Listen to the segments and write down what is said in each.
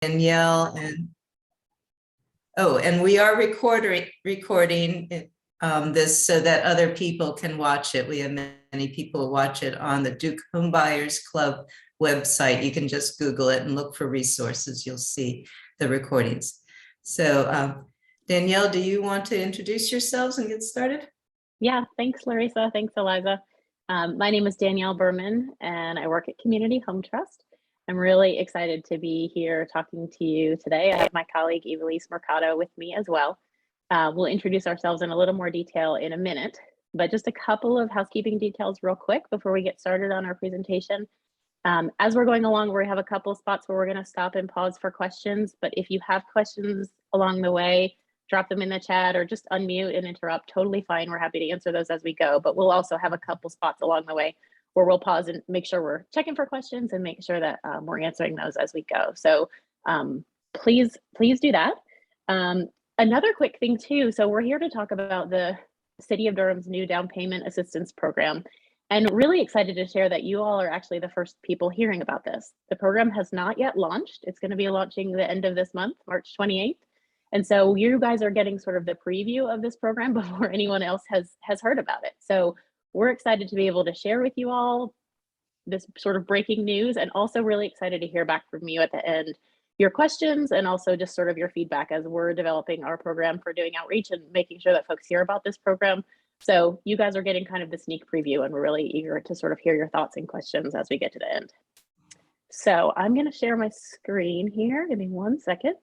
Danielle and we are recording this so that other people can watch it. We have many people who watch it on the Duke Homebuyers Club website. You can just Google it and look for resources. You'll see the recordings. So Danielle, do you want to introduce yourselves and get started? Yeah, thanks, Larissa. Thanks, Eliza. My name is Danielle Berman, and I work at Community Home Trust. I'm really excited to be here talking to you today. I have my colleague, Evelise Mercado, with me as well. We'll introduce ourselves in a little more detail in a minute, but just a couple of housekeeping details real quick before we get started on our presentation. As we're going along, we have a couple of spots where we're going to stop and pause for questions, but if you have questions along the way, drop them in the chat or just unmute and interrupt. Totally fine. We're happy to answer those as we go, but we'll also have a couple spots along the way where we'll pause and make sure we're checking for questions and make sure that we're answering those as we go. So please do that. Another quick thing too, so we're here to talk about the City of Durham's new down payment assistance program, and really excited to share that you all are actually the first people hearing about this. The program has not yet launched. It's going to be launching the end of this month, March 28th. And so you guys are getting sort of the preview of this program before anyone else has heard about it. So we're excited to be able to share with you all this sort of breaking news, and also really excited to hear back from you at the end, your questions, and also just sort of your feedback as we're developing our program for doing outreach and making sure that folks hear about this program. So you guys are getting kind of the sneak preview, and we're really eager to sort of hear your thoughts and questions as we get to the end. So I'm going to share my screen here. Give me 1 second.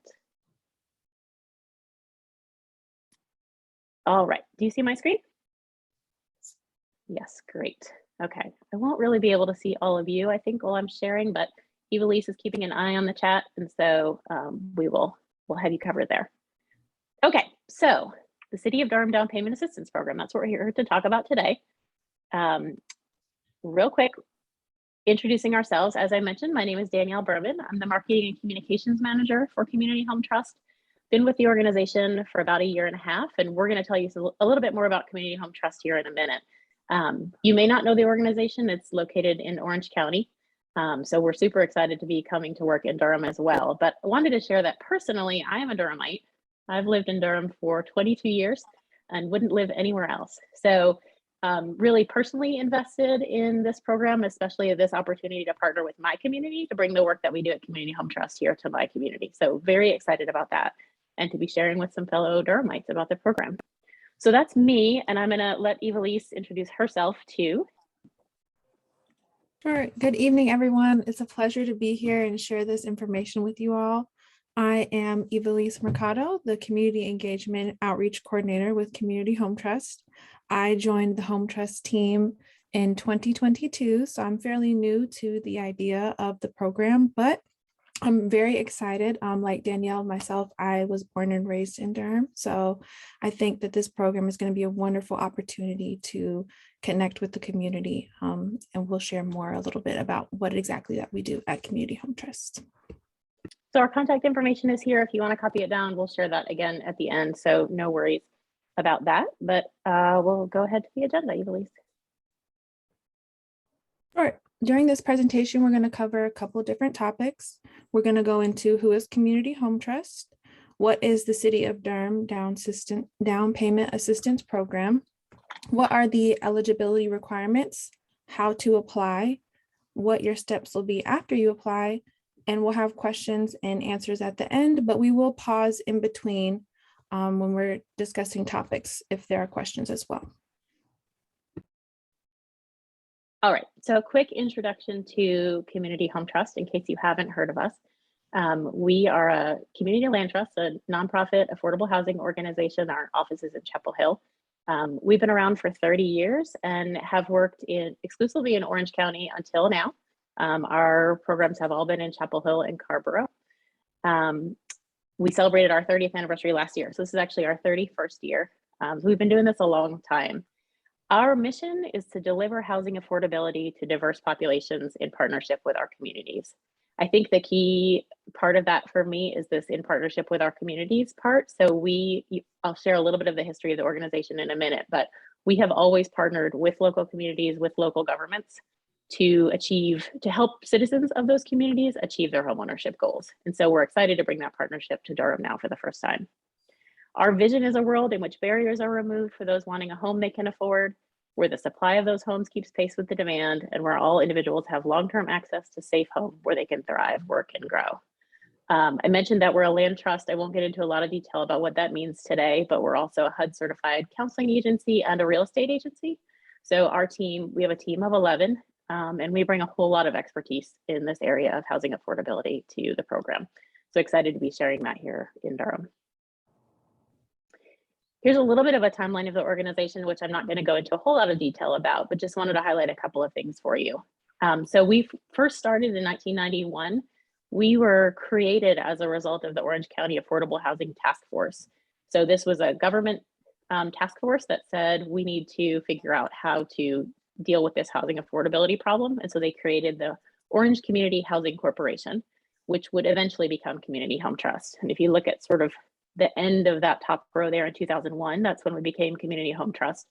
All right, do you see my screen? Yes, great. Okay, I won't really be able to see all of you, I think, while I'm sharing, but Evelise is keeping an eye on the chat, and so we'll have you covered there. Okay, so the City of Durham Down Payment Assistance Program, that's what we're here to talk about today. Real quick, introducing ourselves. As I mentioned, my name is Danielle Berman. I'm the Marketing and Communications Manager for Community Home Trust. Been with the organization for about 1.5 years, and we're going to tell you a little bit more about Community Home Trust here in a minute. You may not know the organization. It's located in Orange County. So we're super excited to be coming to work in Durham as well. But I wanted to share that personally, I am a Durhamite. I've lived in Durham for 22 years and wouldn't live anywhere else. So really personally invested in this program, especially this opportunity to partner with my community to bring the work that we do at Community Home Trust here to my community. So very excited about that, and to be sharing with some fellow Durhamites about the program. So that's me, and I'm gonna let Evelise introduce herself too. Sure. Good evening, everyone. It's a pleasure to be here and share this information with you all. I am Evelise Mercado, the Community Engagement Outreach Coordinator with Community Home Trust. I joined the Home Trust team in 2022, so I'm fairly new to the idea of the program, but I'm very excited. Like Danielle and myself, I was born and raised in Durham. So I think that this program is going to be a wonderful opportunity to connect with the community. And we'll share more a little bit about what exactly that we do at Community Home Trust. So our contact information is here. If you want to copy it down, we'll share that again at the end. So no worries about that, but we'll go ahead to the agenda, Evelise. Sure. During this presentation, we're going to cover a couple of different topics. We're going to go into who is Community Home Trust, what is the City of Durham Down Payment Assistance Program, what are the eligibility requirements, how to apply, what your steps will be after you apply, and we'll have questions and answers at the end, but we will pause in between when we're discussing topics if there are questions as well. All right, so a quick introduction to Community Home Trust in case you haven't heard of us. We are a community land trust, a nonprofit affordable housing organization. Our office is in Chapel Hill. We've been around for 30 years and have worked exclusively in Orange County until now. Our programs have all been in Chapel Hill and Carborough. We celebrated our 30th anniversary last year, so this is actually our 31st year. So we've been doing this a long time. Our mission is to deliver housing affordability to diverse populations in partnership with our communities. I think the key part of that for me is this in partnership with our communities part. So I'll share a little bit of the history of the organization in a minute, but we have always partnered with local communities, with local governments, to help citizens of those communities achieve their homeownership goals. And so we're excited to bring that partnership to Durham now for the first time. Our vision is a world in which barriers are removed for those wanting a home they can afford, where the supply of those homes keeps pace with the demand, and where all individuals have long-term access to safe home where they can thrive, work, and grow. I mentioned that we're a land trust. I won't get into a lot of detail about what that means today, but we're also a HUD certified counseling agency and a real estate agency. So we have a team of 11, and we bring a whole lot of expertise in this area of housing affordability to the program. So excited to be sharing that here in Durham. Here's a little bit of a timeline of the organization, which I'm not going to go into a whole lot of detail about, but just wanted to highlight a couple of things for you. So we first started in 1991. We were created as a result of the Orange County Affordable Housing Task Force. So this was a government task force that said we need to figure out how to deal with this housing affordability problem. And so they created the Orange Community Housing Corporation, which would eventually become Community Home Trust. And if you look at sort of the end of that top row there in 2001, that's when we became Community Home Trust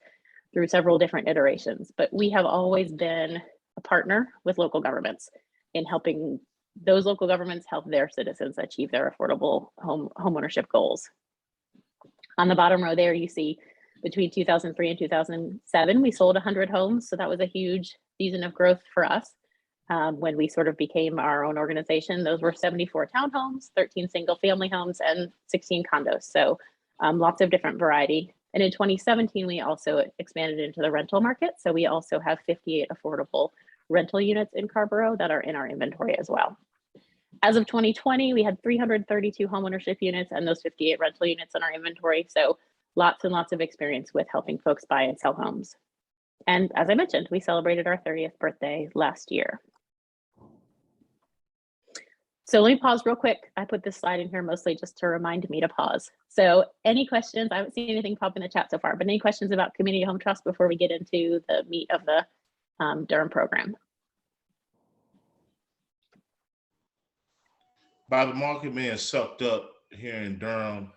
through several different iterations. But we have always been a partner with local governments in helping those local governments help their citizens achieve their affordable home ownership goals. On the bottom row there, you see between 2003 and 2007, we sold 100 homes. So that was a huge season of growth for us. When we sort of became our own organization, those were 74 townhomes, 13 single family homes, and 16 condos. So lots of different variety. And in 2017, we also expanded into the rental market. So we also have 58 affordable rental units in Carrboro that are in our inventory as well. As of 2020, we had 332 homeownership units and those 58 rental units in our inventory. So lots and lots of experience with helping folks buy and sell homes. And as I mentioned, we celebrated our 30th birthday last year. So let me pause real quick. I put this slide in here mostly just to remind me to pause. So any questions? I haven't seen anything pop in the chat so far, but any questions about Community Home Trust before we get into the meat of the Durham program? By the market being sucked up here in Durham,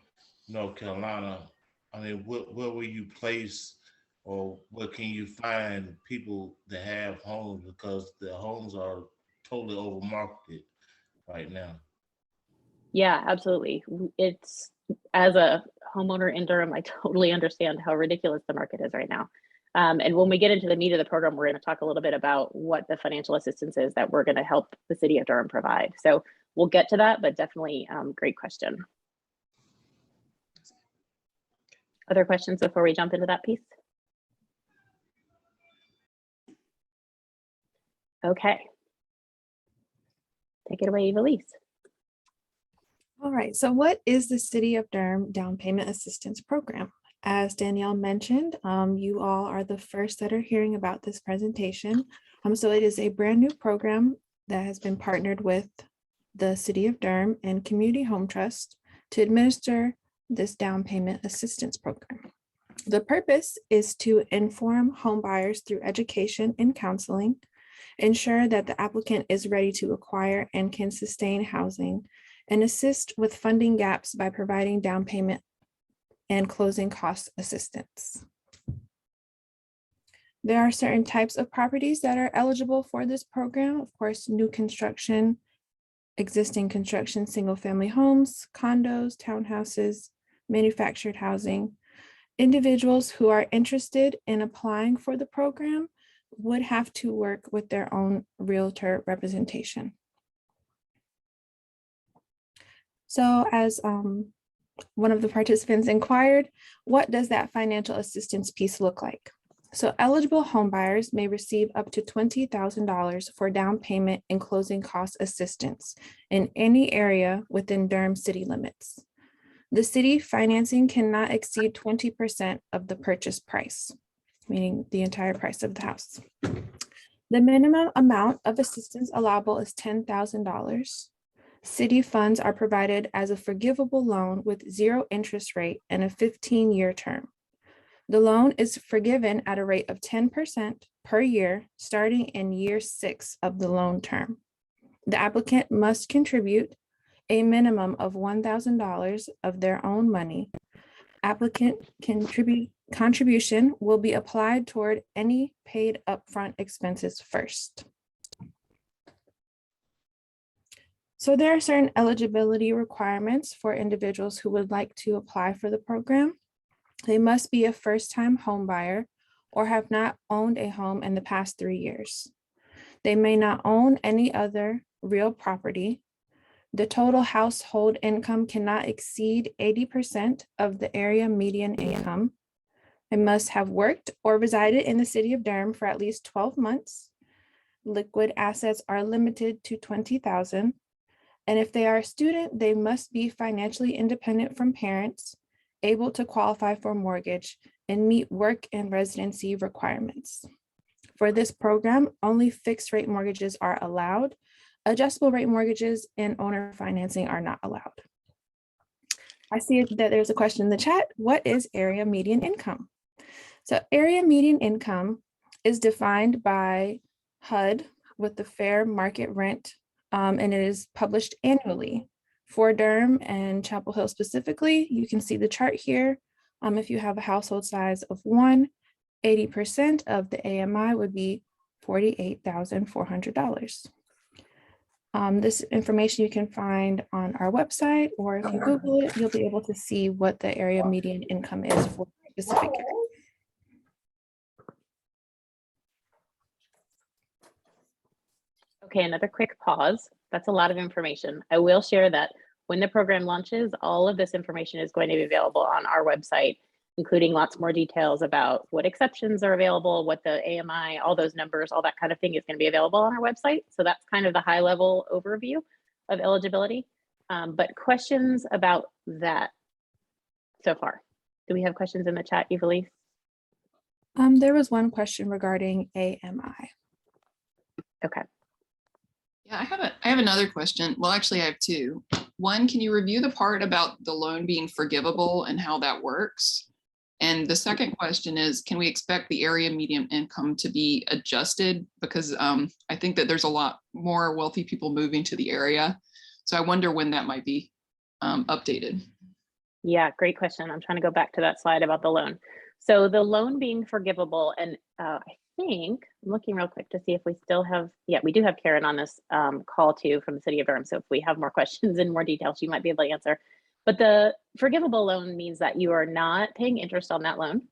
North Carolina, I mean, where will you place, or where can you find people that have homes, because the homes are totally overmarketed right now? Yeah, absolutely. It's, as a homeowner in Durham, I totally understand how ridiculous the market is right now. And when we get into the meat of the program, we're going to talk a little bit about what the financial assistance is that we're going to help the City of Durham provide. So we'll get to that, but definitely great question. Other questions before we jump into that piece? Okay. Take it away, Evilise. All right, so what is the City of Durham Down Payment Assistance Program? As Danielle mentioned, you all are the first that are hearing about this presentation. So it is a brand new program that has been partnered with the City of Durham and Community Home Trust to administer this down payment assistance program. The purpose is to inform home buyers through education and counseling, ensure that the applicant is ready to acquire and can sustain housing, and assist with funding gaps by providing down payment and closing cost assistance. There are certain types of properties that are eligible for this program. Of course, new construction, existing construction, single family homes, condos, townhouses, manufactured housing. Individuals who are interested in applying for the program would have to work with their own realtor representation. So as one of the participants inquired, what does that financial assistance piece look like? So eligible home buyers may receive up to $20,000 for down payment and closing cost assistance in any area within Durham city limits. The city financing cannot exceed 20% of the purchase price, meaning the entire price of the house. The minimum amount of assistance allowable is $10,000. City funds are provided as a forgivable loan with 0 interest rate and a 15-year term. The loan is forgiven at a rate of 10% per year, starting in year 6 of the loan term. The applicant must contribute a minimum of $1,000 of their own money. Applicant contribute Contribution will be applied toward any paid upfront expenses first. So there are certain eligibility requirements for individuals who would like to apply for the program. They must be a first-time home buyer or have not owned a home in the past 3 years. They may not own any other real property. The total household income cannot exceed 80% of the area median income. They must have worked or resided in the city of Durham for at least 12 months. Liquid assets are limited to $20,000. And if they are a student, they must be financially independent from parents, able to qualify for a mortgage, and meet work and residency requirements. For this program, only fixed rate mortgages are allowed. Adjustable rate mortgages and owner financing are not allowed. I see that there's a question in the chat. What is area median income? So area median income is defined by HUD with the fair market rent, and it is published annually. For Durham and Chapel Hill specifically, you can see the chart here. If you have a household size of 1, 80% of the AMI would be $48,400. This information you can find on our website, or if you Google it, you'll be able to see what the area median income is for a specific area. Okay, another quick pause. That's a lot of information. I will share that when the program launches, all of this information is going to be available on our website, including lots more details about what exceptions are available, what the AMI, all those numbers, all that kind of thing is going to be available on our website. So that's kind of the high level overview of eligibility. But questions about that so far? Do we have questions in the chat, Evelise? There was one question regarding AMI. Okay. Yeah, I have another question. Well, actually, I have two. One, can you review the part about the loan being forgivable and how that works? And the second question is, can we expect the area median income to be adjusted? Because I think that there's a lot more wealthy people moving to the area. So I wonder when that might be updated. Yeah, great question. I'm trying to go back to that slide about the loan. So the loan being forgivable, and I think I'm looking real quick to see if we still have, yeah, we do have Karen on this call too from the City of Durham. So if we have more questions in more detail, she might be able to answer. But the forgivable loan means that you are not paying interest on that loan.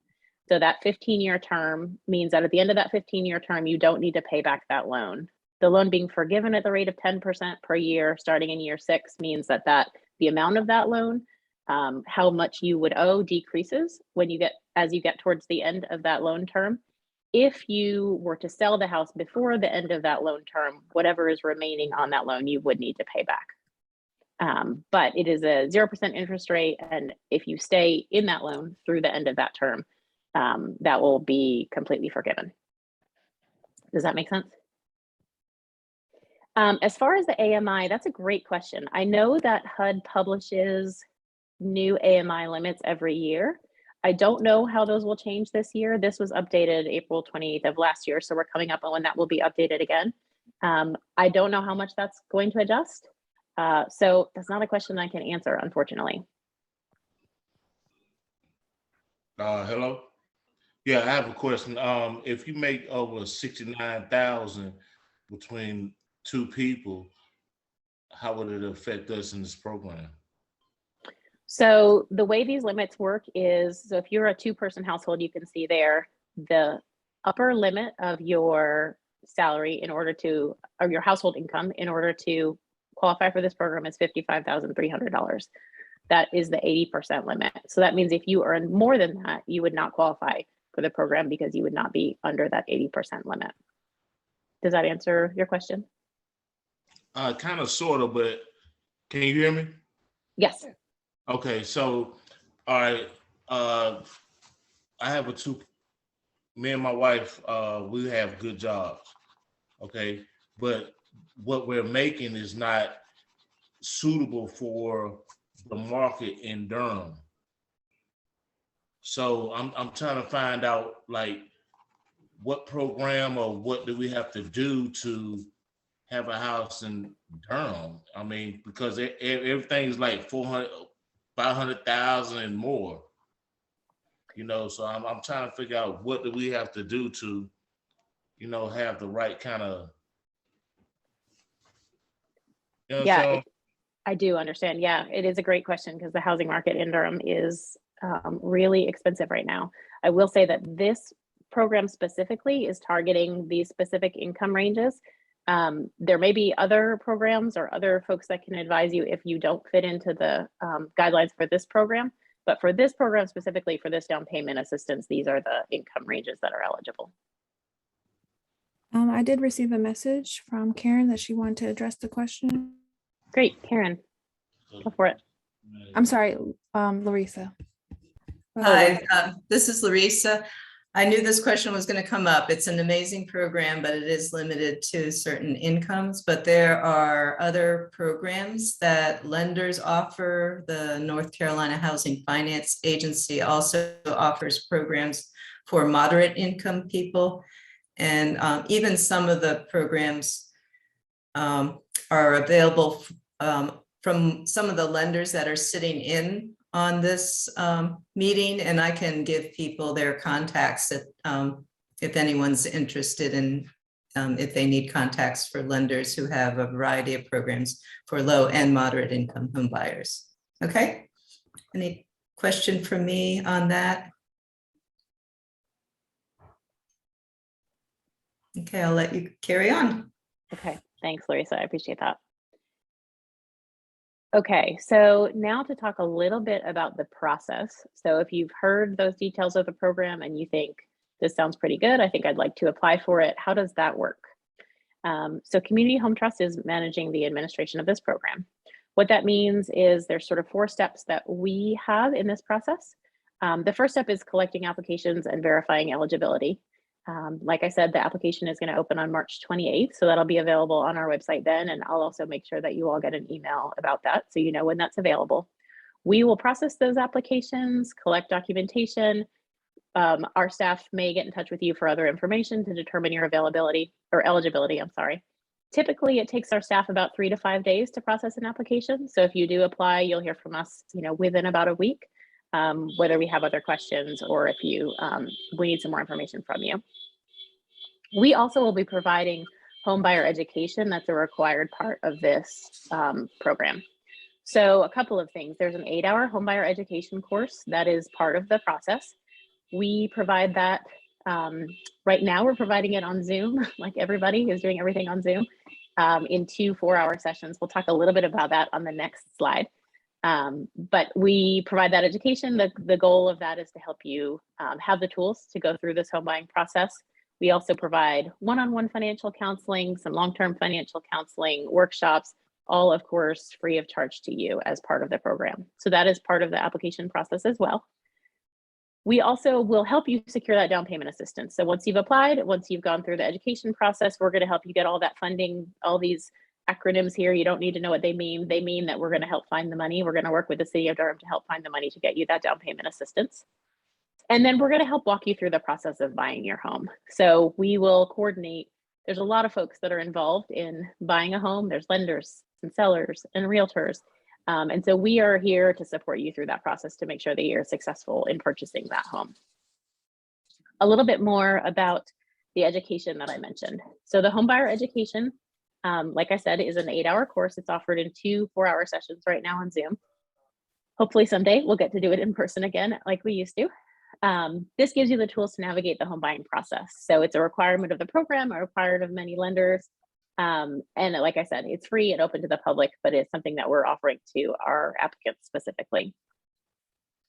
So that 15-year term means that at the end of that 15-year term, you don't need to pay back that loan. The loan being forgiven at the rate of 10% per year starting in year 6 means that the amount of that loan, how much you would owe, decreases when you get, as you get towards the end of that loan term. If you were to sell the house before the end of that loan term, whatever is remaining on that loan, you would need to pay back. But it is a 0% interest rate. And if you stay in that loan through the end of that term, that will be completely forgiven. Does that make sense? As far as the AMI, that's a great question. I know that HUD publishes new AMI limits every year. I don't know how those will change this year. This was updated April 28th of last year, so we're coming up on when that will be updated again. I don't know how much that's going to adjust. So that's not a question I can answer, unfortunately. Hello. Yeah, I have a question. If you make over 69,000 between 2 people, how would it affect us in this program? So the way these limits work is, so if you're a 2-person household, you can see there, the upper limit of your salary in order to, or your household income in order to qualify for this program is $55,300. That is the 80% limit. So that means if you earn more than that, you would not qualify for the program because you would not be under that 80% limit. Does that answer your question? Kind of, sort of, but can you hear me? Yes. Okay, so, all right, I have me and my wife, we have good jobs, okay? But what we're making is not suitable for the market in Durham. So I'm trying to find out, like, what program or what do we have to do to have a house in Durham? I mean, because everything's like 400, 500,000 and more. So I'm trying to figure out what do we have to do to, have the right kind of, Yeah, so I do understand. Yeah, it is a great question because the housing market in Durham is really expensive right now. I will say that this program specifically is targeting these specific income ranges. There may be other programs or other folks that can advise you if you don't fit into the guidelines for this program. But for this program specifically, for this down payment assistance, these are the income ranges that are eligible. I did receive a message from Karen that she wanted to address the question. Great, Karen, go for it. I'm sorry, Larissa. Hi, this is Larissa. I knew this question was going to come up. It's an amazing program, but it is limited to certain incomes. But there are other programs that lenders offer. The North Carolina Housing Finance Agency also offers programs for moderate income people. And even some of the programs are available from some of the lenders that are sitting in on this meeting, and I can give people their contacts if anyone's interested in, if they need contacts for lenders who have a variety of programs for low and moderate income home buyers. Okay, any question from me on that? Okay, I'll let you carry on. Okay, thanks, Larissa. I appreciate that. Okay, so now to talk a little bit about the process. So if you've heard those details of the program and you think this sounds pretty good, I think I'd like to apply for it. How does that work? So Community Home Trust is managing the administration of this program. What that means is there's sort of 4 steps that we have in this process. The first step is collecting applications and verifying eligibility. Like I said, the application is going to open on March 28th, so that'll be available on our website then, and I'll also make sure that you all get an email about that so you know when that's available. We will process those applications, collect documentation. Our staff may get in touch with you for other information to determine your availability or eligibility, I'm sorry. Typically, it takes our staff about 3 to 5 days to process an application. So if you do apply, you'll hear from us, within about a week. Whether we have other questions or if we need some more information from you. We also will be providing home buyer education. That's a required part of this program. So a couple of things. There's an 8-hour home buyer education course that is part of the process. We provide that right now. We're providing it on Zoom, like everybody is doing everything on Zoom, in 2 4-hour sessions. We'll talk a little bit about that on the next slide. But we provide that education. The goal of that is to help you have the tools to go through this home buying process. We also provide one-on-one financial counseling, some long-term financial counseling, workshops, all of course free of charge to you as part of the program. So that is part of the application process as well. We also will help you secure that down payment assistance. So once you've applied, once you've gone through the education process, we're going to help you get all that funding, all these acronyms here. You don't need to know what they mean. They mean that we're going to help find the money. We're going to work with the City of Durham to help find the money to get you that down payment assistance. And then we're going to help walk you through the process of buying your home. So we will coordinate. There's a lot of folks that are involved in buying a home. There's lenders and sellers and realtors. And so we are here to support you through that process to make sure that you're successful in purchasing that home. A little bit more about the education that I mentioned. So the home buyer education, like I said, is an 8-hour course. It's offered in 2 4-hour sessions right now on Zoom. Hopefully someday we'll get to do it in person again like we used to. This gives you the tools to navigate the home buying process. So it's a requirement of the program, a requirement of many lenders. And like I said, it's free and open to the public, but it's something that we're offering to our applicants specifically.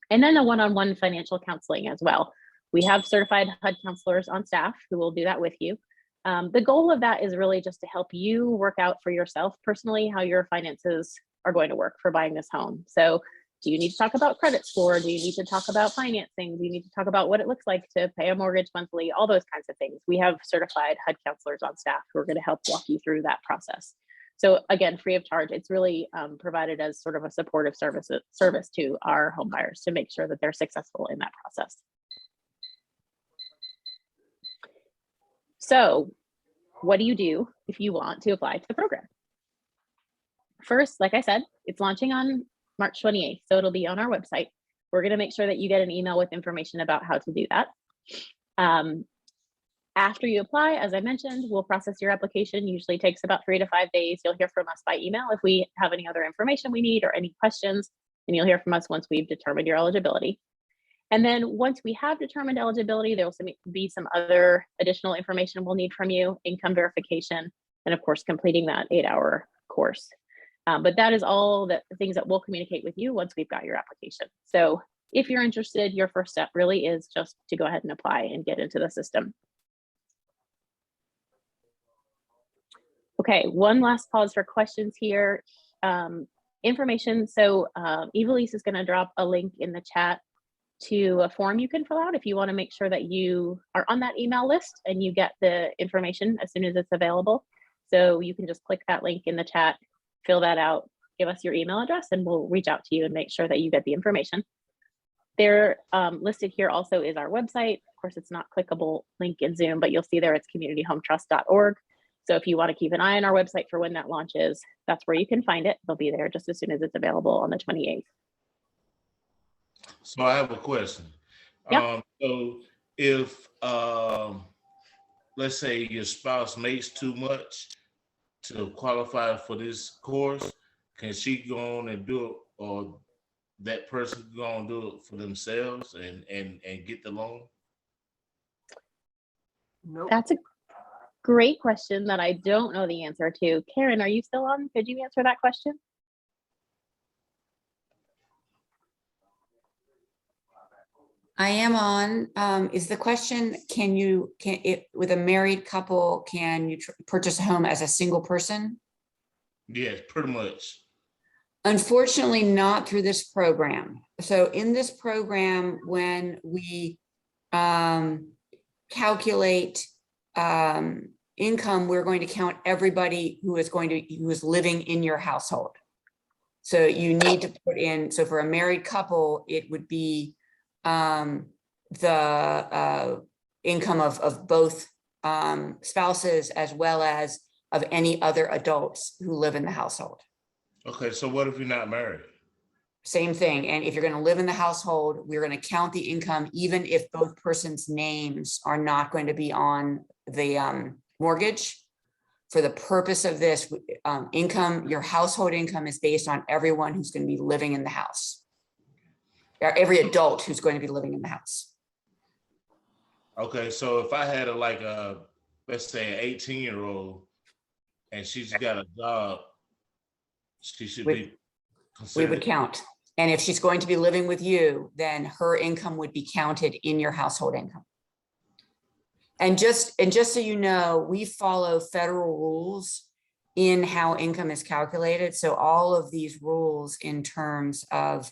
And then the one-on-one financial counseling as well. We have certified HUD counselors on staff who will do that with you. The goal of that is really just to help you work out for yourself personally how your finances are going to work for buying this home. So do you need to talk about credit score? Do you need to talk about financing? Do you need to talk about what it looks like to pay a mortgage monthly? All those kinds of things. We have certified HUD counselors on staff who are going to help walk you through that process. So again, free of charge. It's really provided as sort of a supportive service to our home buyers to make sure that they're successful in that process. So what do you do if you want to apply to the program? First, like I said, it's launching on March 28th, so it'll be on our website. we're going to make sure that you get an email with information about how to do that. After you apply, as I mentioned, we'll process your application. Usually takes about 3 to 5 days. You'll hear from us by email if we have any other information we need or any questions, and you'll hear from us once we've determined your eligibility. And then once we have determined eligibility, there will be some other additional information we'll need from you, income verification, and of course, completing that 8-hour course. But that is all the things that we'll communicate with you once we've got your application. So if you're interested, your first step really is just to go ahead and apply and get into the system. Okay, one last pause for questions here. Information, so Evilise is gonna drop a link in the chat to a form you can fill out if you wanna make sure that you are on that email list and you get the information as soon as it's available. So you can just click that link in the chat, fill that out, give us your email address, and we'll reach out to you and make sure that you get the information. There, listed here also is our website. Of course, it's not clickable link in Zoom, but you'll see there it's communityhometrust.org. So if you want to keep an eye on our website for when that launches, that's where you can find it. They'll be there just as soon as it's available on the 28th. So I have a question. Yeah. So if let's say your spouse makes too much to qualify for this course, can she go on and do it, or that person can go on and do it for themselves and get the loan? Nope. That's a great question that I don't know the answer to. Karen, are you still on? Could you answer that question? I am on. Is the question, with a married couple, can you purchase a home as a single person? Yes, pretty much. Unfortunately, not through this program. So in this program, when we calculate income, we're going to count everybody who is living in your household. So you need to put in, so for a married couple, it would be the income of both spouses, as well as of any other adults who live in the household. Okay, so what if you're not married? Same thing. And if you're going to live in the household, we're going to count the income, even if both persons' names are not going to be on the mortgage. For the purpose of this income, your household income is based on everyone who's going to be living in the house. Every adult who's going to be living in the house. Okay, so if I had let's say an 18-year-old and she's got a job, she should be considered. We would count. And if she's going to be living with you, then her income would be counted in your household income. And just so you know, we follow federal rules in how income is calculated. So all of these rules in terms of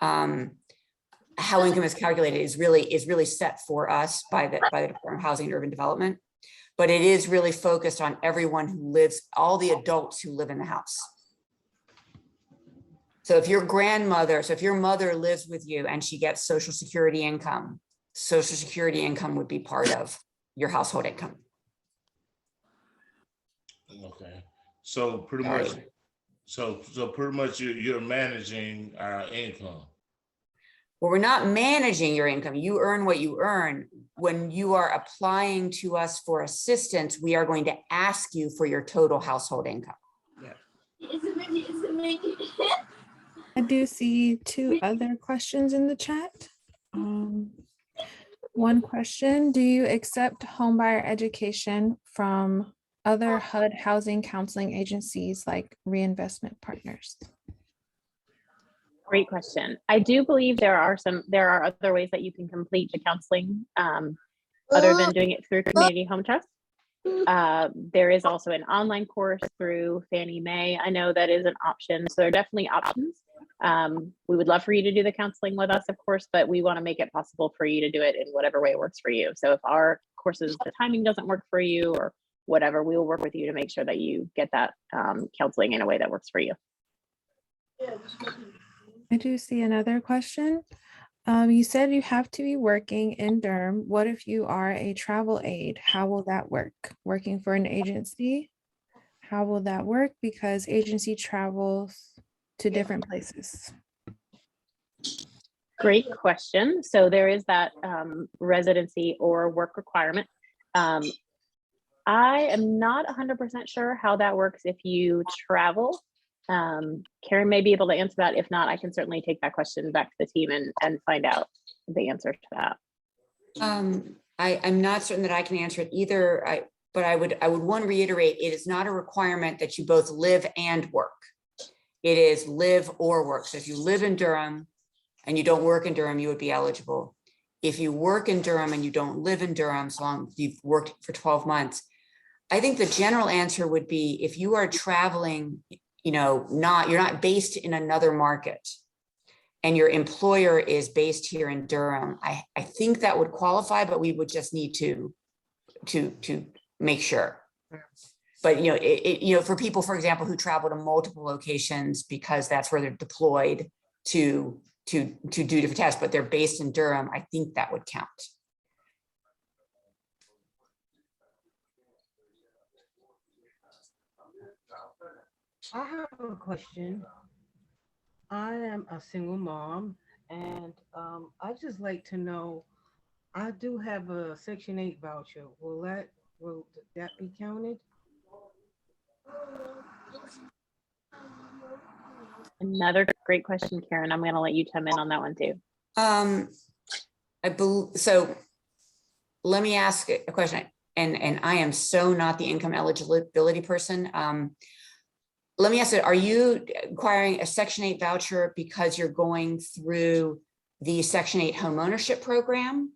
how income is calculated is really set for us by the Department of Housing and Urban Development, but it is really focused on everyone who lives, all the adults who live in the house. So if your mother lives with you and she gets Social Security income would be part of your household income. Okay, so pretty much, so pretty much you're managing our income. Well, we're not managing your income. You earn what you earn. When you are applying to us for assistance, we are going to ask you for your total household income. I do see 2 other questions in the chat. One question, do you accept homebuyer education from other HUD housing counseling agencies like Reinvestment Partners? Great question. I do believe there are other ways that you can complete the counseling other than doing it through Community Home Trust. There is also an online course through Fannie Mae. I know that is an option. So there are definitely options. We would love for you to do the counseling with us, of course, but we want to make it possible for you to do it in whatever way works for you. So if our courses, the timing doesn't work for you or whatever, we will work with you to make sure that you get that counseling in a way that works for you. I do see another question. You said you have to be working in Durham. What if you are a travel aide? How will that work? Working for an agency? How will that work? Because agency travels to different places. Great question. So there is that residency or work requirement. I am not 100% sure how that works if you travel. Karen may be able to answer that. If not, I can certainly take that question back to the team and find out the answer to that. I'm not certain that I can answer it either. But I would want to reiterate, it is not a requirement that you both live and work. It is live or work. So if you live in Durham and you don't work in Durham, you would be eligible. If you work in Durham and you don't live in Durham, so long as you've worked for 12 months, I think the general answer would be if you are traveling, you're not based in another market and your employer is based here in Durham, I think that would qualify, but we would just need to make sure. But for people, for example, who travel to multiple locations because that's where they're deployed to do different tasks, but they're based in Durham, I think that would count. I have a question. I am a single mom, and I just like to know, I do have a Section 8 voucher. Will that be counted? Another great question, Karen. I'm going to let you chime in on that one too. So let me ask a question, and I am so not the income eligibility person. Let me ask it, are you acquiring a Section 8 voucher because you're going through the Section 8 home ownership program,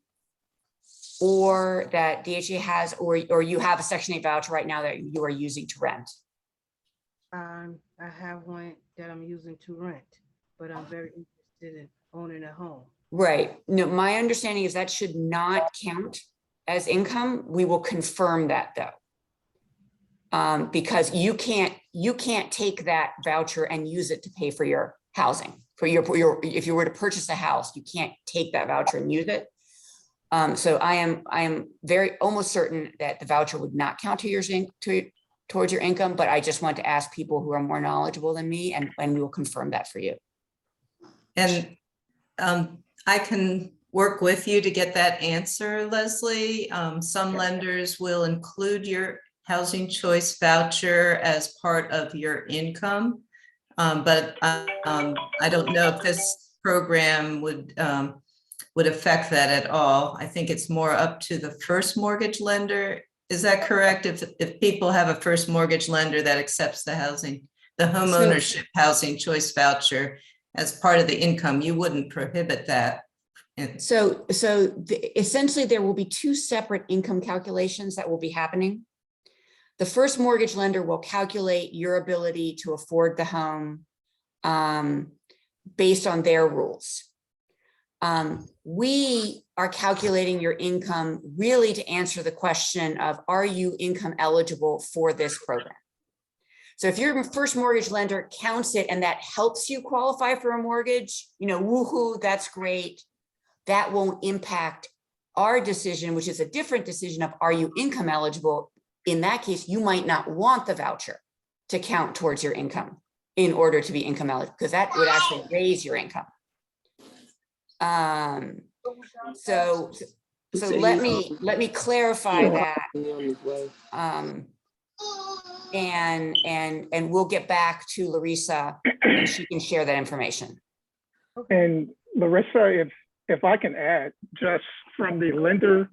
or that DHA has, or you have a Section 8 voucher right now that you are using to rent? I have one that I'm using to rent, but I'm very interested in owning a home. Right. No, my understanding is that should not count as income. We will confirm that though. Because you can't take that voucher and use it to pay for your housing. If you were to purchase a house, you can't take that voucher and use it. So I am very almost certain that the voucher would not count towards your income, but I just want to ask people who are more knowledgeable than me, and we will confirm that for you. And I can work with you to get that answer, Leslie. Some lenders will include your housing choice voucher as part of your income. But I don't know if this program would affect that at all. I think it's more up to the first mortgage lender. Is that correct? If people have a first mortgage lender that accepts the home ownership housing choice voucher as part of the income, you wouldn't prohibit that. So essentially there will be two separate income calculations that will be happening. The first mortgage lender will calculate your ability to afford the home based on their rules. We are calculating your income really to answer the question of, are you income eligible for this program? So if your first mortgage lender counts it and that helps you qualify for a mortgage, woohoo, that's great. That won't impact our decision, which is a different decision of, are you income eligible? In that case, you might not want the voucher to count towards your income in order to be income eligible, because that would actually raise your income. So let me clarify that. And we'll get back to Larissa and she can share that information. And Larissa, if I can add, just from the lender,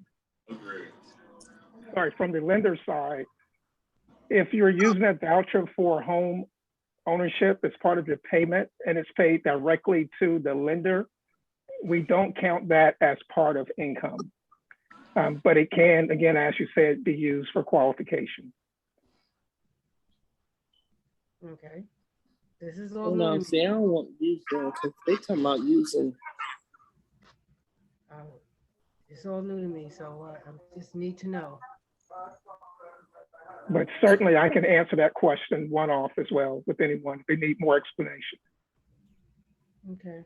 from the lender side, if you're using that voucher for home ownership as part of your payment and it's paid directly to the lender, we don't count that as part of income. But it can, again, as you said, be used for qualification. Okay. This is all. Oh no, see, I don't want these because they talking about using. It's all new to me, so I just need to know. But certainly I can answer that question one-off as well with anyone if they need more explanation. Okay.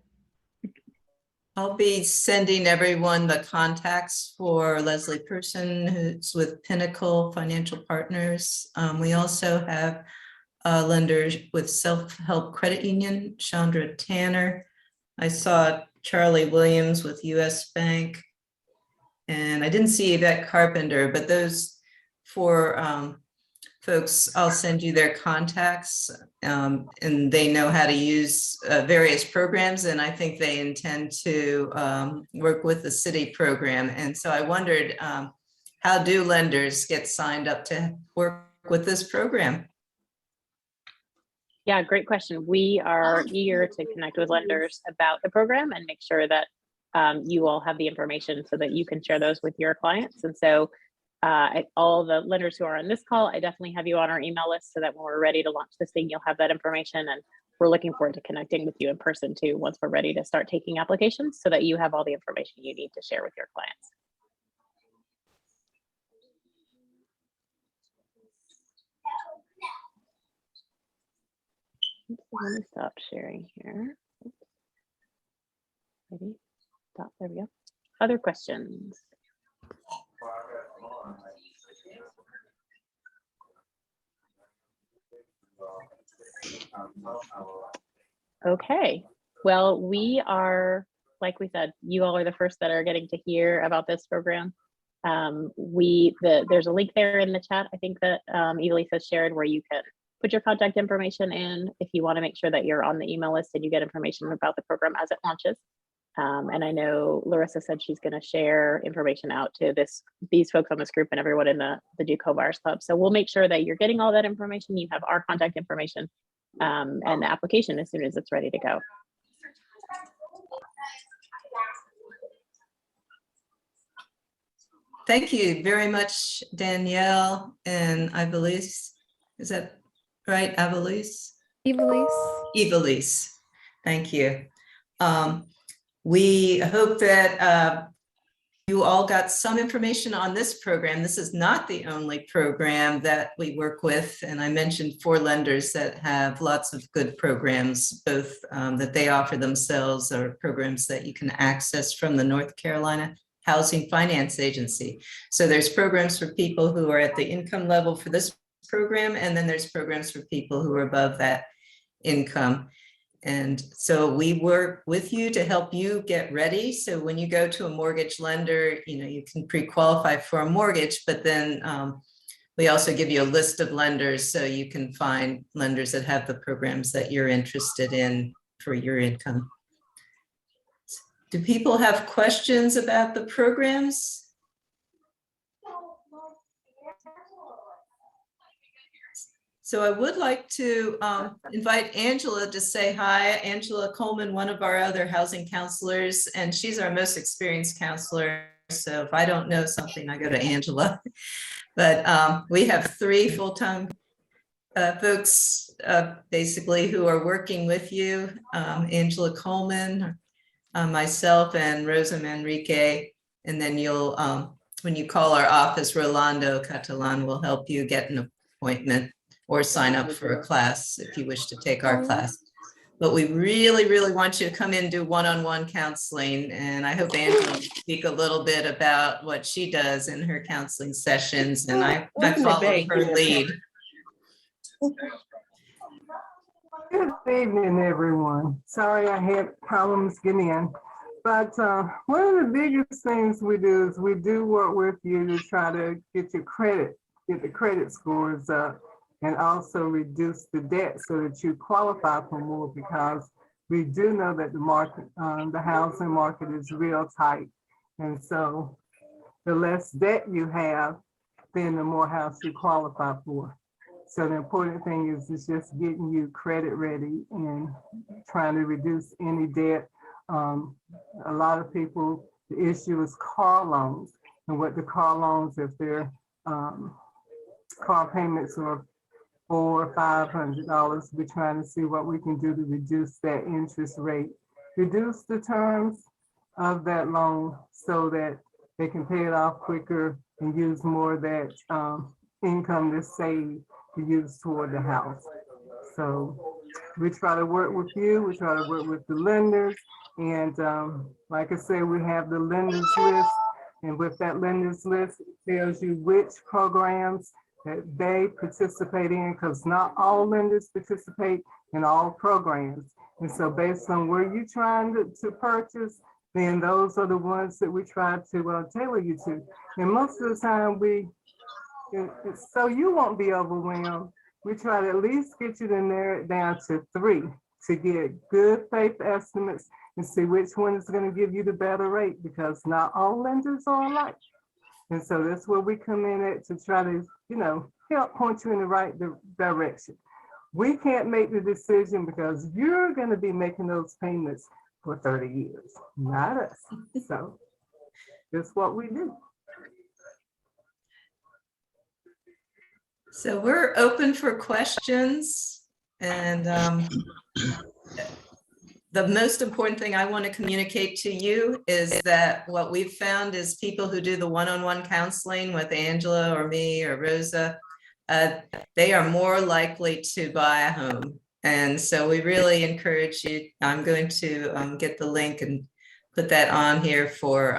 I'll be sending everyone the contacts for Leslie Person, who's with Pinnacle Financial Partners. We also have lenders with Self-Help Credit Union, Chandra Tanner, I saw Charlie Williams with US Bank. And I didn't see Yvette Carpenter, but those four folks, I'll send you their contacts, and they know how to use various programs, and I think they intend to work with the city program. And so I wondered, how do lenders get signed up to work with this program? Yeah, great question. We are eager to connect with lenders about the program and make sure that you all have the information so that you can share those with your clients. And so all the lenders who are on this call, I definitely have you on our email list so that when we're ready to launch this thing, you'll have that information. And we're looking forward to connecting with you in person too, once we're ready to start taking applications so that you have all the information you need to share with your clients. Let me stop sharing here. Ready? Stop. There we go. Other questions? Okay. Well, we are, like we said, you all are the first that are getting to hear about this program. There's a link there in the chat, I think that Evelise has shared, where you can put your contact information in if you want to make sure that you're on the email list and you get information about the program as it launches. And I know Larissa said she's going to share information out to these folks on this group and everyone in the Duke Homebuyers Club. So we'll make sure that you're getting all that information. You have our contact information and the application as soon as it's ready to go. Thank you very much, Danielle and Ivelisse. Is that right, Ivelisse? Ivelisse. Thank you. We hope that you all got some information on this program. This is not the only program that we work with. And I mentioned 4 lenders that have lots of good programs, both that they offer themselves or programs that you can access from the North Carolina Housing Finance Agency. So there's programs for people who are at the income level for this program, and then there's programs for people who are above that income. And so we work with you to help you get ready. So when you go to a mortgage lender, you can pre-qualify for a mortgage, but then we also give you a list of lenders so you can find lenders that have the programs that you're interested in for your income. Do people have questions about the programs? So I would like to invite Angela to say hi. Angela Coleman, one of our other housing counselors, and she's our most experienced counselor. So if I don't know something, I go to Angela. But we have 3 full-time folks basically who are working with you. Angela Coleman, myself, and Rosa Manrique. And then you'll, when you call our office, Rolando Catalan will help you get an appointment or sign up for a class if you wish to take our class. But we really, really want you to come in and do one-on-one counseling. And I hope Angela will speak a little bit about what she does in her counseling sessions. And I follow her lead. Good evening, everyone. Sorry I had problems getting in. But one of the biggest things we do is we do work with you to try to get your credit, get the credit scores up, and also reduce the debt so that you qualify for more, because we do know that the market, the housing market is real tight. And so the less debt you have, then the more house you qualify for. So the important thing is just getting you credit ready and trying to reduce any debt. A lot of people, the issue is car loans, and what the car loans, if their car payments are $400 or $500, we're trying to see what we can do to reduce that interest rate, reduce the terms of that loan so that they can pay it off quicker and use more of that income to save to use toward the house. So we try to work with you, we try to work with the lenders, and like I said, we have the lenders list, and with that lenders list, it tells you which programs that they participate in, because not all lenders participate in all programs. And so based on where you're trying to purchase, then those are the ones that we try to tailor you to. And most of the time so you won't be overwhelmed, we try to at least get you to narrow it down to 3 to get good faith estimates and see which one is going to give you the better rate, because not all lenders are alike. And so that's where we come in at to try to, help point you in the right direction. We can't make the decision because you're going to be making those payments for 30 years, not us. So that's what we do. So we're open for questions, and the most important thing I want to communicate to you is that what we've found is people who do the one-on-one counseling with Angela or me or Rosa, they are more likely to buy a home. And so we really encourage you. I'm going to get the link and put that on here for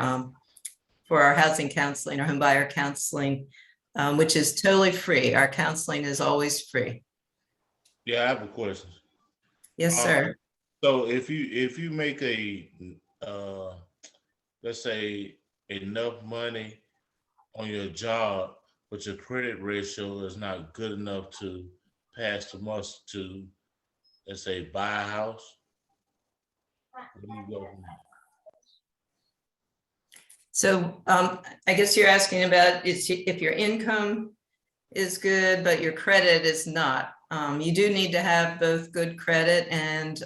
our housing counseling or home buyer counseling, which is totally free. Our counseling is always free. Yeah, I have a question. Yes, sir. So if you make let's say enough money on your job, but your credit ratio is not good enough to pass the must to, let's say, buy a house, where do you go from there? So I guess you're asking about if your income is good, but your credit is not. You do need to have both good credit and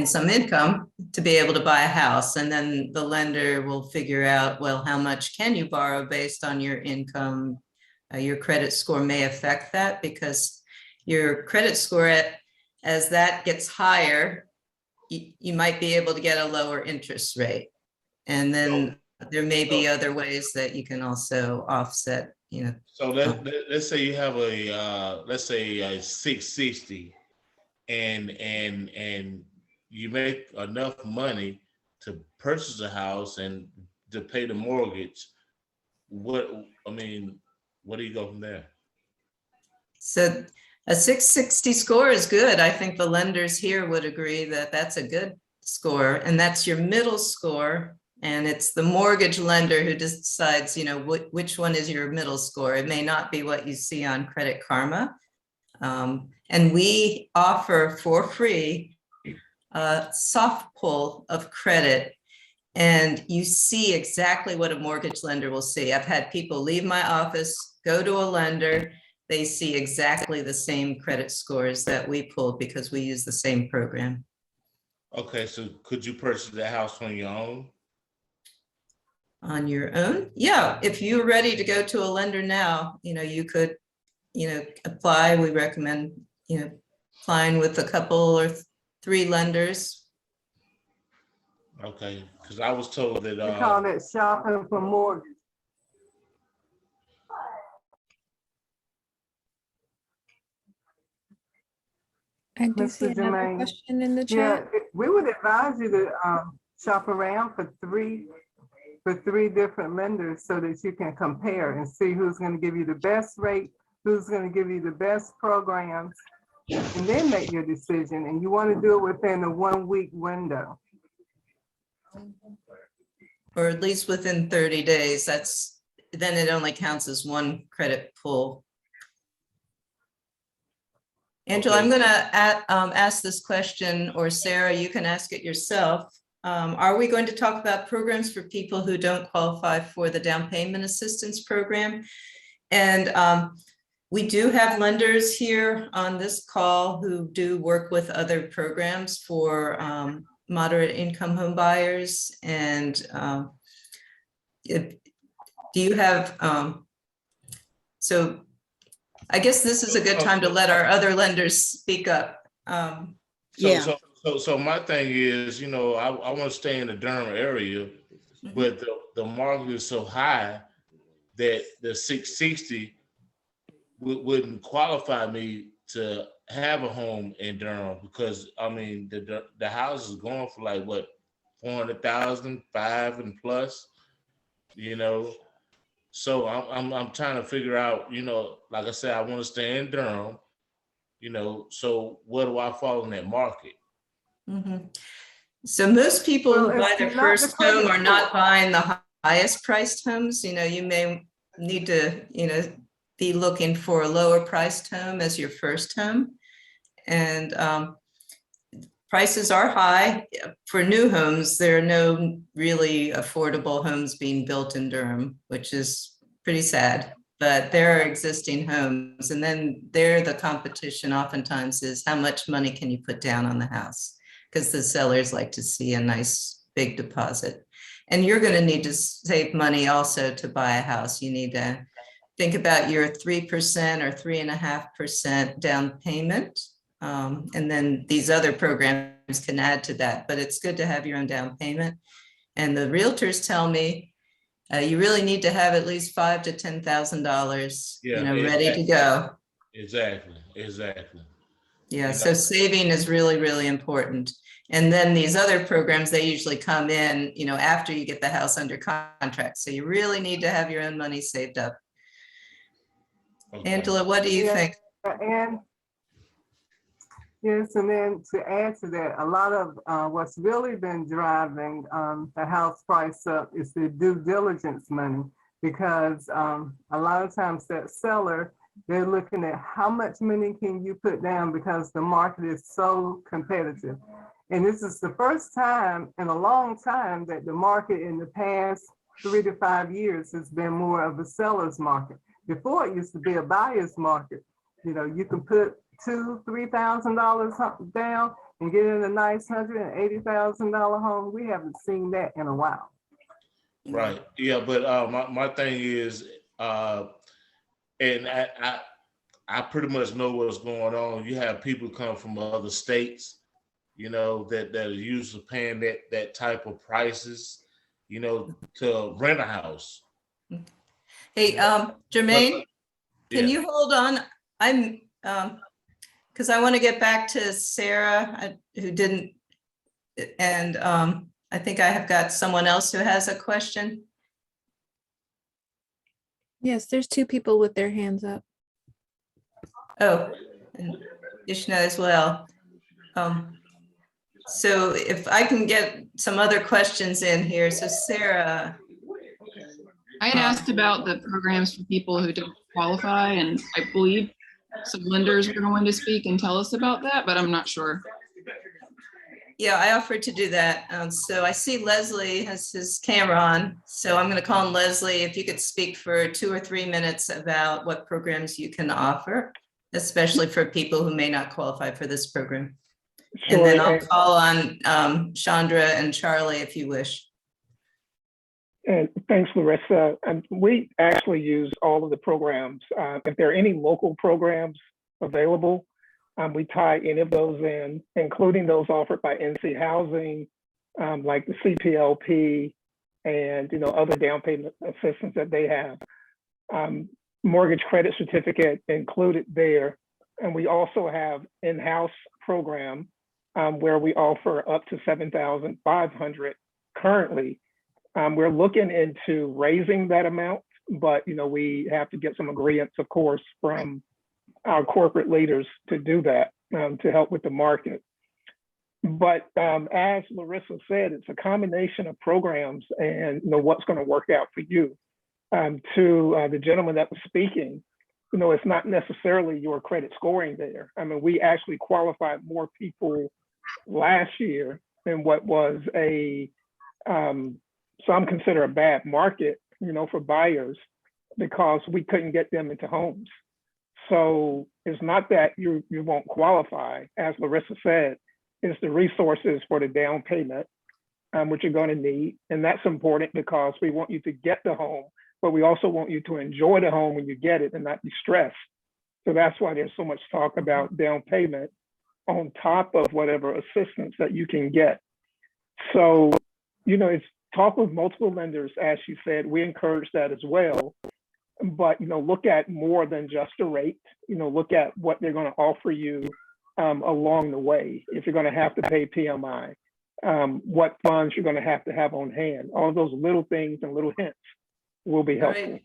some income to be able to buy a house. And then the lender will figure out, well, how much can you borrow based on your income? Your credit score may affect that, because your credit score, as that gets higher, you might be able to get a lower interest rate. And then there may be other ways that you can also offset, So let's say you have let's say a 660, and you make enough money to purchase a house and to pay the mortgage. Where do you go from there? So a 660 score is good. I think the lenders here would agree that that's a good score, and that's your middle score. And it's the mortgage lender who decides, which one is your middle score. It may not be what you see on Credit Karma. And we offer for free a soft pull of credit, and you see exactly what a mortgage lender will see. I've had people leave my office, go to a lender, they see exactly the same credit scores that we pulled because we use the same program. Okay, so could you purchase the house on your own? On your own? Yeah, if you're ready to go to a lender now, you could, apply. We recommend, applying with a couple or 3 lenders. Okay, because I was told that We call it shopping for mortgage. I do Mr. see another Jermaine. question in the Yeah, chat. we would advise you to shop around for three different lenders so that you can compare and see who's going to give you the best rate, who's going to give you the best programs, and then make your decision. And you want to do it within a 1-week window. Or at least within 30 days. Then it only counts as one credit pull. Angela, Okay. I'm going to ask this question, or Sarah, you can ask it yourself. Are we going to talk about programs for people who don't qualify for the down payment assistance program? And we do have lenders here on this call who do work with other programs for moderate income home buyers. And do you have, so I guess this is a good time to let our other lenders speak up. So my thing is, I want to stay in the Durham area, but the market is so high that the 660 wouldn't qualify me to have a home in Durham, because the house is going for like what, 400,000, 5 and plus, So I'm trying to figure out, like I said, I want to stay in Durham, So where do I fall in that market? Mhm. So most people Well, who buy it's their not the first home credit are not score. buying the highest priced homes. You may need to, be looking for a lower priced home as your first home. And prices are high. For new homes, there are no really affordable homes being built in Durham, which is pretty sad. But there are existing homes, and then the competition oftentimes is how much money can you put down on the house? Because the sellers like to see a nice big deposit. And you're going to need to save money also to buy a house. You need to think about your 3% or 3.5% down payment. And then these other programs can add to that, but it's good to have your own down payment. And the realtors tell me you really need to have at least $5,000 to $10,000, ready to go. Exactly. Yeah, so saving is really, really important. And then these other programs, they usually come in, after you get the house under contract. So you really need to have your own money saved up. Okay. Angela, what do you think? And yes, and then to add to that, a lot of what's really been driving the house price up is the due diligence money, because a lot of times that seller, they're looking at how much money can you put down because the market is so competitive. And this is the first time in a long time that the market in the past 3 to 5 years has been more of a seller's market. Before it used to be a buyer's market. You can put $2,000 to $3,000 down and get in a nice $180,000 home. We haven't seen that in a while. Right. Yeah, but my thing is, and I pretty much know what's going on. You have people come from other states, that are used to paying that type of prices, to rent a house. Hey, Jermaine, can Yeah. you hold on? I'm, because I want to get back to Sarah, who didn't, and I think I have got someone else who has a question. Yes, there's 2 people with their hands up. Oh, and Ishna as well. So if I can get some other questions in here. So Sarah. I had asked about the programs for people who don't qualify, and I believe some lenders were going to speak and tell us about that, but I'm not sure. Yeah, I offered to do that. So I see Leslie has his camera on. So I'm going to call on Leslie. If you could speak for 2 or 3 minutes about what programs you can offer, especially for people who may not qualify for this program. Sure. And then I'll call on Chandra and Charlie if you wish. And thanks, Larissa. And we actually use all of the programs. If there are any local programs available, we tie any of those in, including those offered by NC Housing, like the CPLP and other down payment assistance that they have. Mortgage credit certificate included there. And we also have in-house program where we offer up to $7,500 currently. We're looking into raising that amount, but we have to get some agreements, of course, from our corporate leaders to do that, to help with the market. But as Larissa said, it's a combination of programs and what's going to work out for you. To the gentleman that was speaking, it's not necessarily your credit scoring there. I mean, we actually qualified more people last year than what was some consider a bad market, for buyers, because we couldn't get them into homes. So it's not that you won't qualify, as Larissa said, it's the resources for the down payment, which you're going to need. And that's important because we want you to get the home, but we also want you to enjoy the home when you get it and not be stressed. So that's why there's so much talk about down payment on top of whatever assistance that you can get. So, it's talk with multiple lenders, as you said. We encourage that as well. But, look at more than just a rate. Look at what they're going to offer you along the way. If you're going to have to pay PMI, what funds you're going to have on hand. All of those little things and little hints will be helpful. Right.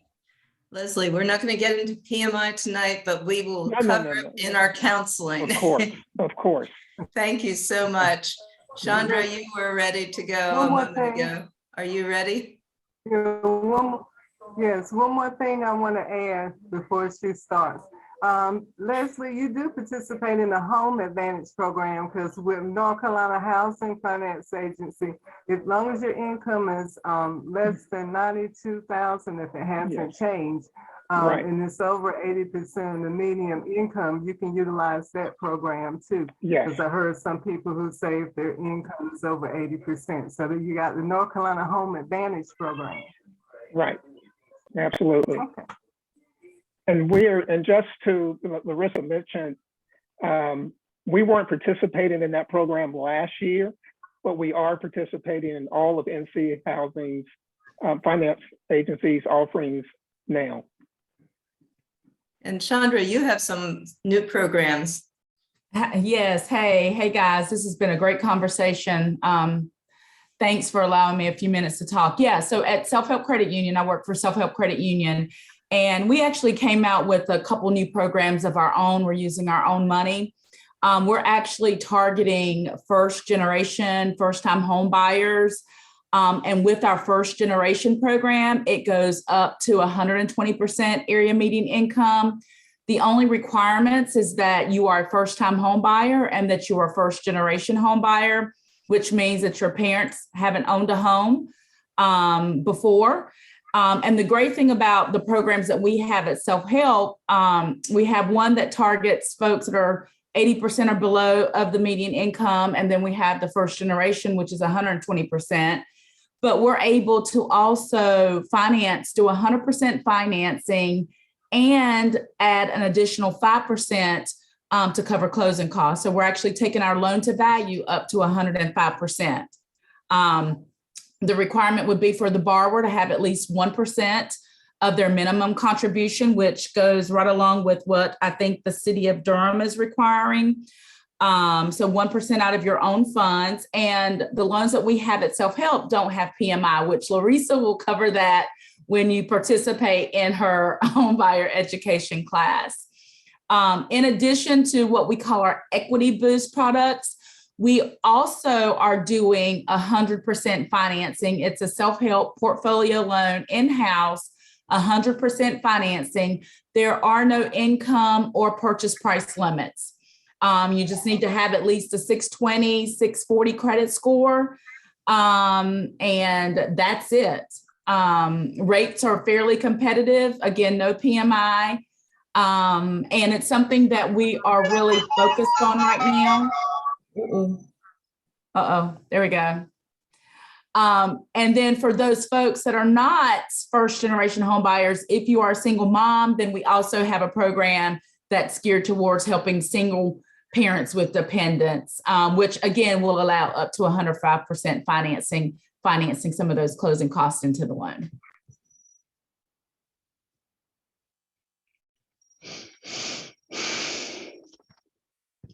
Leslie, we're not going to get into PMI tonight, but we will No, no, cover no, it no. in our counseling. Of course, of course. Thank you so much. Chandra, you were ready to go a One more moment thing. ago. Are you ready? Yes, one more thing I want to add before she starts. Leslie, you do participate in the Home Advantage program because with North Carolina Housing Finance Agency, as long as your income is less than 92,000, if it hasn't changed, Right. and it's over 80% of the median income, you can utilize that program too. Yes, Because I heard some people who say if their income is over 80%. So that you got the North Carolina Home Advantage program. right. Absolutely. Okay. And just to Larissa mentioned, we weren't participating in that program last year, but we are participating in all of NC Housing's finance agencies offerings now. And Chandra, you have some new programs. Yes. Hey guys, this has been a great conversation. Thanks for allowing me a few minutes to talk. Yeah, so at Self-Help Credit Union, I work for Self-Help Credit Union, and we actually came out with a couple new programs of our own. We're using our own money. We're actually targeting first generation, first-time home buyers. And with our first generation program, it goes up to 120% area median income. The only requirements is that you are a first-time home buyer and that you are a first generation home buyer, which means that your parents haven't owned a home before. And the great thing about the programs that we have at Self-Help, we have one that targets folks that are 80% or below of the median income. And then we have the first generation, which is 120%. But we're able to also finance, do 100% financing and add an additional 5% to cover closing costs. So we're actually taking our loan to value up to 105%. The requirement would be for the borrower to have at least 1% of their minimum contribution, which goes right along with what I think the City of Durham is requiring. So 1% out of your own funds. And the loans that we have at Self-Help don't have PMI, which Larissa will cover that when you participate in her home buyer education class. In addition to what we call our equity boost products, we also are doing 100% financing. It's a Self-Help portfolio loan in-house, 100% financing. There are no income or purchase price limits. You just need to have at least a 620, 640 credit score, and that's it. Rates are fairly competitive. Again, no PMI. And it's something that we are really focused on right now. There we go. And then for those folks that are not first generation home buyers, if you are a single mom, then we also have a program that's geared towards helping single parents with dependents, which again will allow up to 105% financing some of those closing costs into the loan.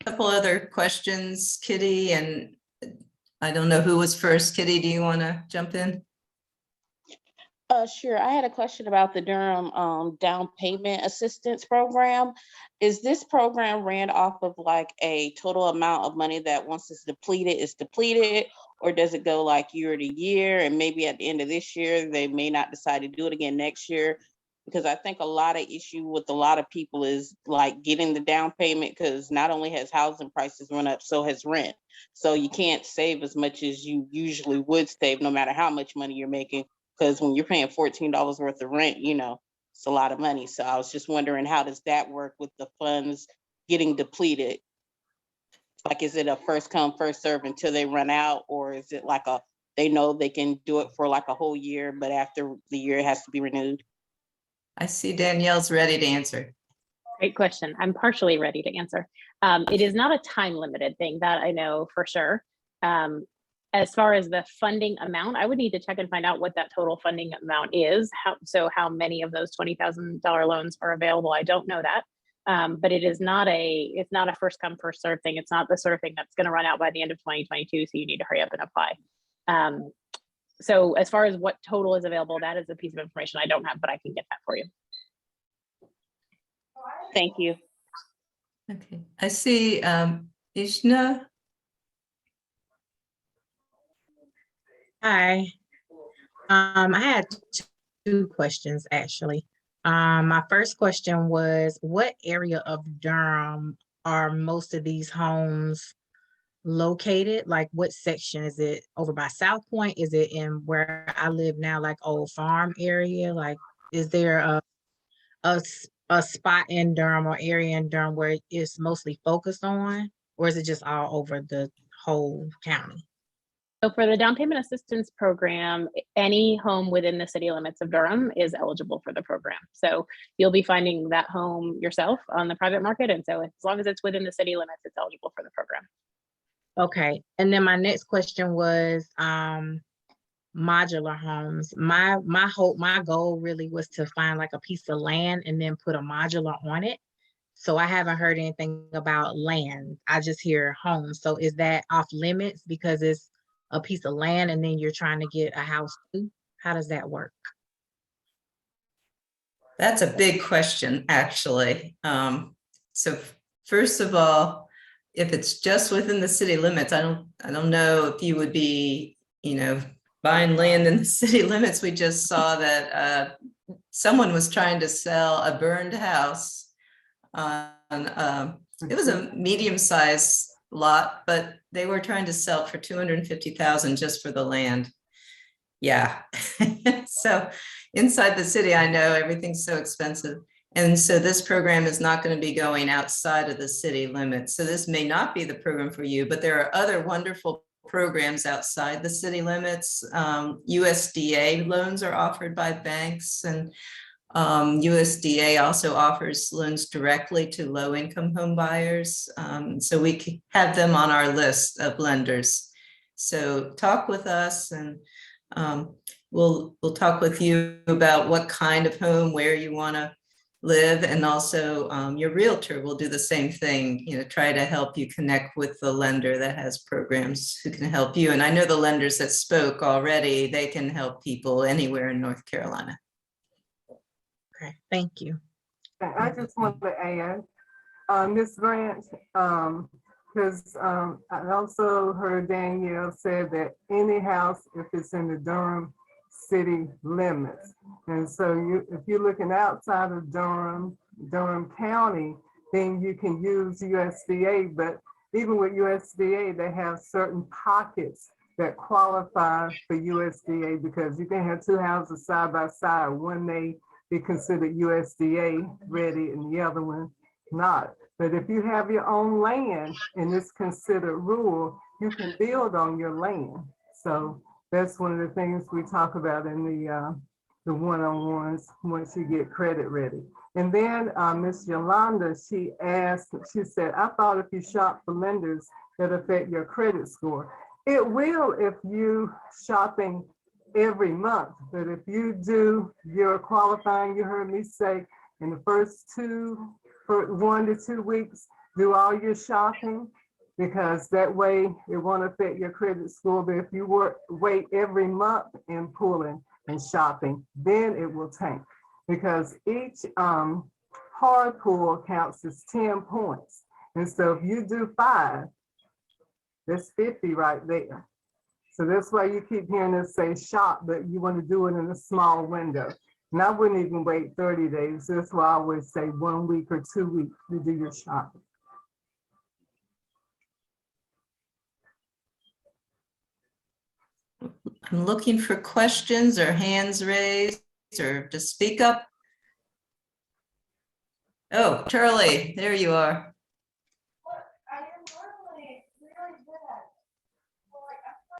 Couple other questions, Kitty, and I don't know who was first. Kitty, do you want to jump in? Sure. I had a question about the Durham down payment assistance program. Is this program ran off of like a total amount of money that once it's depleted, is depleted, or does it go like year to year? And maybe at the end of this year, they may not decide to do it again next year. Because I think a lot of issue with a lot of people is like getting the down payment, because not only has housing prices run up, so has rent. So you can't save as much as you usually would save, no matter how much money you're making. Because when you're paying $14 worth of rent, you know, it's a lot of money. So I was just wondering, how does that work with the funds getting depleted? Like, is it a first come, first serve until they run out? Or is it like they know they can do it for like a whole year, but after the year it has to be renewed? I see Danielle's ready to answer. Great question. I'm partially ready to answer. It is not a time limited thing, that I know for sure. As far as the funding amount, I would need to check and find out what that total funding amount is. How many of those $20,000 loans are available? I don't know that. But it's not a first come, first serve thing. It's not the sort of thing that's going to run out by the end of 2022. So you need to hurry up and apply. So as far as what total is available, that is a piece of information I don't have, but I can get that for you. Thank you. Okay, I see Ishna. Hi. I had two questions actually. My first question was, what area of Durham are most of these homes located? Like what section? Is it over by South Point? Is it in where I live now, like Old Farm area? Like, is there a spot in Durham or area in Durham where it's mostly focused on, or is it just all over the whole county? So for the down payment assistance program, any home within the city limits of Durham is eligible for the program. So you'll be finding that home yourself on the private market. And so as long as it's within the city limits, it's eligible for the program. Okay, and then my next question was modular homes. My goal really was to find like a piece of land and then put a modular on it. So I haven't heard anything about land. I just hear homes. So is that off limits because it's a piece of land and then you're trying to get a house too? How does that work? That's a big question, actually. So first of all, if it's just within the city limits, I don't know if you would be, buying land in the city limits. We just saw that someone was trying to sell a burned house on, it was a medium-sized lot, but they were trying to sell it for $250,000 just for the land. Yeah. So inside the city, I know everything's so expensive. And so this program is not going to be going outside of the city limits. So this may not be the program for you, but there are other wonderful programs outside the city limits. USDA loans are offered by banks, and USDA also offers loans directly to low-income home buyers. So we can have them on our list of lenders. So talk with us, and we'll talk with you about what kind of home, where you want to live, and also your realtor will do the same thing, try to help you connect with the lender that has programs who can help you. And I know the lenders that spoke already, they can help people anywhere in North Carolina. Okay, thank you. I just want to add, Ms. Grant, because I also heard Danielle said that any house, if it's in the Durham city limits, and so if you're looking outside of Durham County, then you can use USDA. But even with USDA, they have certain pockets that qualify for USDA, because you can have two houses side by side. One may be considered USDA ready and the other one not. But if you have your own land and it's considered rural, you can build on your land. So that's one of the things we talk about in the one-on-ones once you get credit ready. And then Ms. Yolanda, she said, I thought if you shop for lenders that affect your credit score. It will if you shopping every month, but if you do your qualifying, you heard me say in the first 1 to 2 weeks, do all your shopping, because that way it won't affect your credit score. But if you wait every month and pulling and shopping, then it will tank, because each hard pull counts as 10 points. And so if you do 5, that's 50 right there. So that's why you keep hearing us say shop, but you want to do it in a small window. And I wouldn't even wait 30 days. That's why I always say 1 week or 2 weeks to do your shopping. I'm looking for questions or hands raised or to speak up. Oh, Charlie, there you are.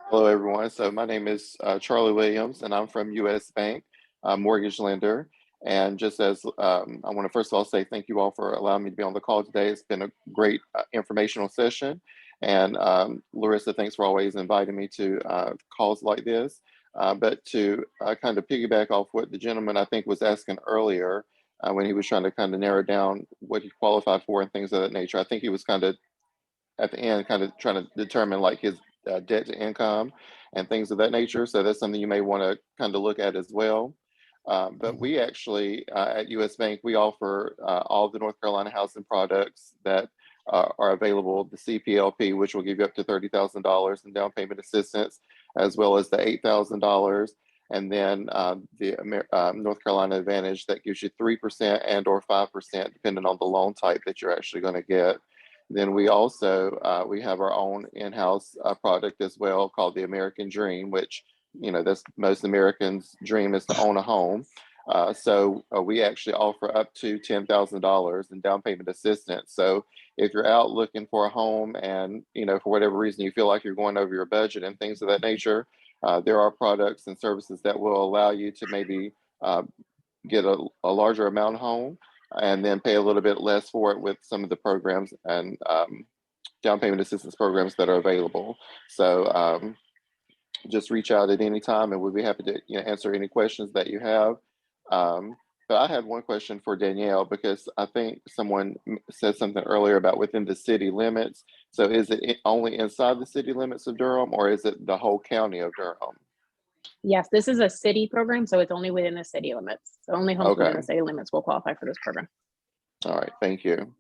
Hello, everyone. So my name is Charlie Williams, and I'm from U.S. Bank, mortgage lender. And just as I want to first of all say thank you all for allowing me to be on the call today. It's been a great informational session. And Larissa, thanks for always inviting me to calls like this. But to kind of piggyback off what the gentleman I think was asking earlier, when he was trying to kind of narrow down what he qualified for and things of that nature, I think he was kind of at the end kind of trying to determine like his debt to income and things of that nature. So that's something you may want to kind of look at as well. But we actually, at US Bank, we offer all the North Carolina housing products that are available, the CPLP, which will give you up to $30,000 in down payment assistance, as well as the $8,000. And then the North Carolina Advantage that gives you 3% and or 5%, depending on the loan type that you're actually going to get. Then we also, we have our own in-house product as well called the American Dream, which, you know, that's most Americans' dream is to own a home. So we actually offer up to $10,000 in down payment assistance. So if you're out looking for a home and, you know, for whatever reason you feel like you're going over your budget and things of that nature, there are products and services that will allow you to maybe get a larger amount home and then pay a little bit less for it with some of the programs and down payment assistance programs that are available. So just reach out at any time and we'll be happy to, you know, answer any questions that you have. But I had one question for Danielle, because I think someone said something earlier about within the city limits. So is it only inside the city limits of Durham, or is it the whole county of Durham? Yes, this is a city program, so it's only within the city limits. So only homes within the city limits will qualify for this program. All right, thank you.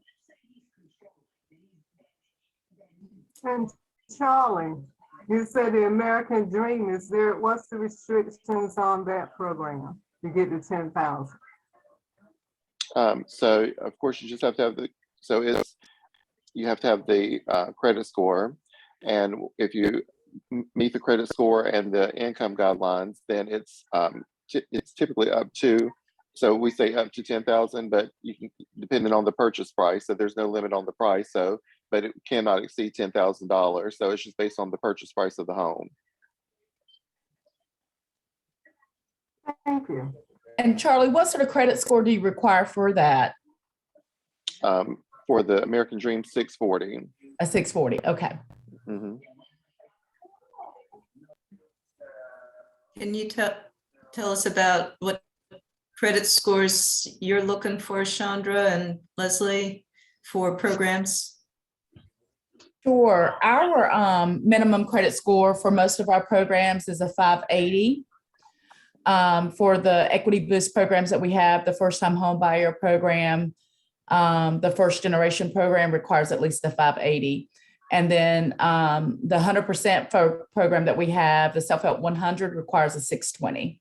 And Charlie, you said the American Dream is there. What's the restrictions on that program to get to 10,000? So of course you just have to have you have to have the credit score, and if you meet the credit score and the income guidelines, then it's typically up to, so we say up to 10,000, but you can, depending on the purchase price, so there's no limit on the price, so but it cannot exceed $10,000. So it's just based on the purchase price of the home. Thank you. And Charlie, what sort of credit score do you require for that? For the American Dream, 640. A 640, okay. Mm-hmm. Can you tell us about what credit scores you're looking for, Chandra and Leslie, for programs? Sure. Our minimum credit score for most of our programs is a 580. For the Equity Boost programs that we have, the first time home buyer program, the first generation program requires at least a 580. And then the 100% program that we have, the Self-Help 100, requires a 620.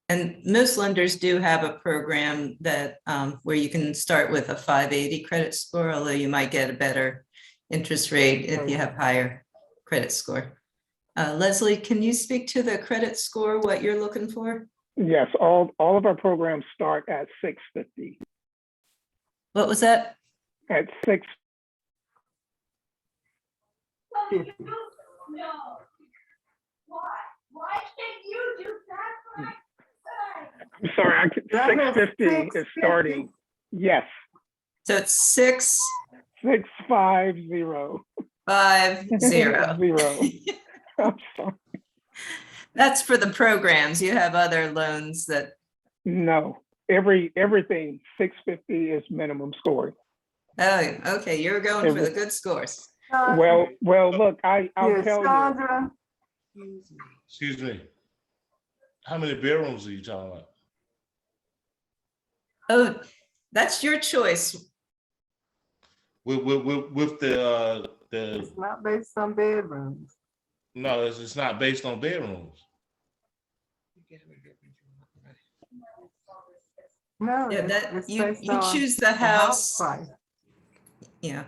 And most lenders do have a program that where you can start with a 580 credit score, although you might get a better interest rate if you have higher credit score. Leslie, can you speak to the credit score, what you're looking for? Yes, all of our programs start at 650. What was that? At 650. I'm sorry, 650 is starting. Yes. So it's 650. 50. I'm sorry. That's for the programs. You have other loans that. No, everything 650 is minimum scoring. Oh, okay. You're going for the good scores. Well, look, I'll tell Chandra. You. Excuse me. How many bedrooms are you talking about? Oh, that's your choice. With the It's not based on bedrooms. No, it's not based on bedrooms. No, Yeah, that it's you based on choose the house. price. Yeah.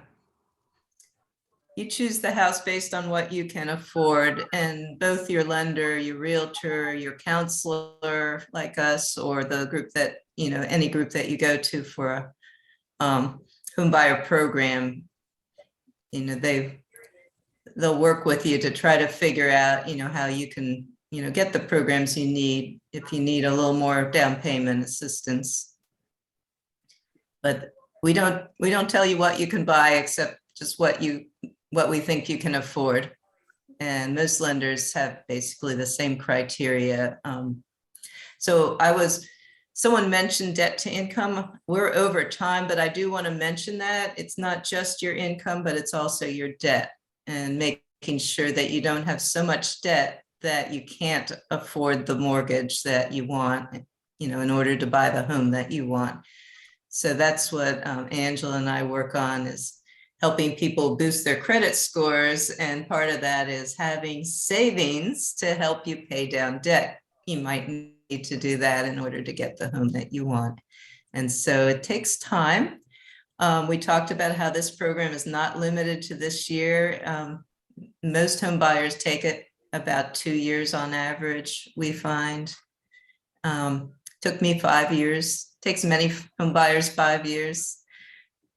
You choose the house based on what you can afford, and both your lender, your realtor, your counselor like us, or the group that, you know, any group that you go to for a home buyer program, you know, they'll work with you to try to figure out, you know, how you can, you know, get the programs you need if you need a little more down payment assistance. But we don't tell you what you can buy except just what we think you can afford. And most lenders have basically the same criteria. Someone mentioned debt to income. We're over time, but I do want to mention that it's not just your income, but it's also your debt, and making sure that you don't have so much debt that you can't afford the mortgage that you want, in order to buy the home that you want. So that's what Angela and I work on, is helping people boost their credit scores. And part of that is having savings to help you pay down debt. You might need to do that in order to get the home that you want. And so it takes time. We talked about how this program is not limited to this year. Most home buyers take it about 2 years on average, we find. Took me 5 years, takes many home buyers 5 years,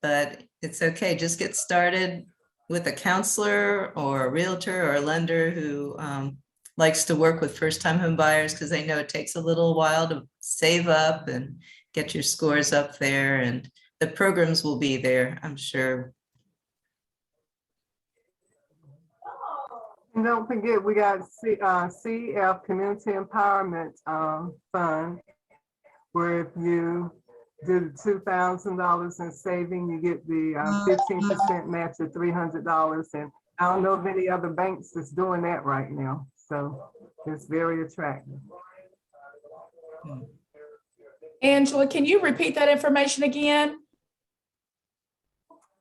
but it's okay. Just get started with a counselor or a realtor or a lender who likes to work with first-time home buyers, because they know it takes a little while to save up and get your scores up there, and the programs will be there, I'm sure. And don't forget, we got CF Community Empowerment Fund, where if you do the $2,000 in saving, you get the 15% match of $300. And I don't know of any other banks that's doing that right now. So it's very attractive. Angela, can you repeat that information again?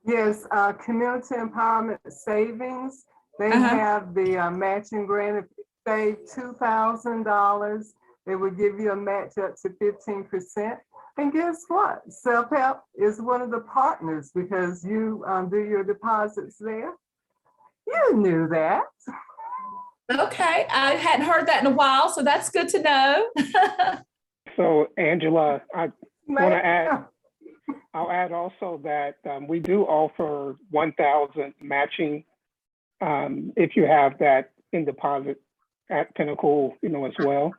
Yes, Community Empowerment Savings. They have the matching grant. If you save $2,000, they would give you a match up to 15%. And guess what? Self-help is one of the partners, because you do your deposits there. You knew that. Okay, I hadn't heard that in a while, so that's good to know. So Angela, I want to add, I'll add also that we do offer 1,000 matching if you have that in deposit at Pinnacle, as well.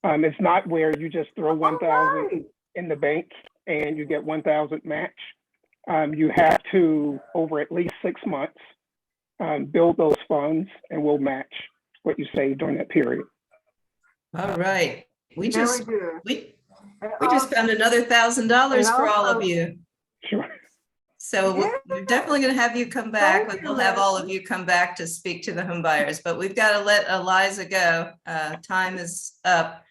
It's not where you just throw 1,000 in the bank and you get 1,000 match. You have to, over at least 6 months, build those funds, and we'll match what you save during that period. All right. We just Very good. we just found another $1,000 for all of also- you. Sure. So we're definitely going to have you come back, but Thank you, we'll have all of Leslie. you come back to speak to the home buyers, but we've got to let Eliza go. Time is up.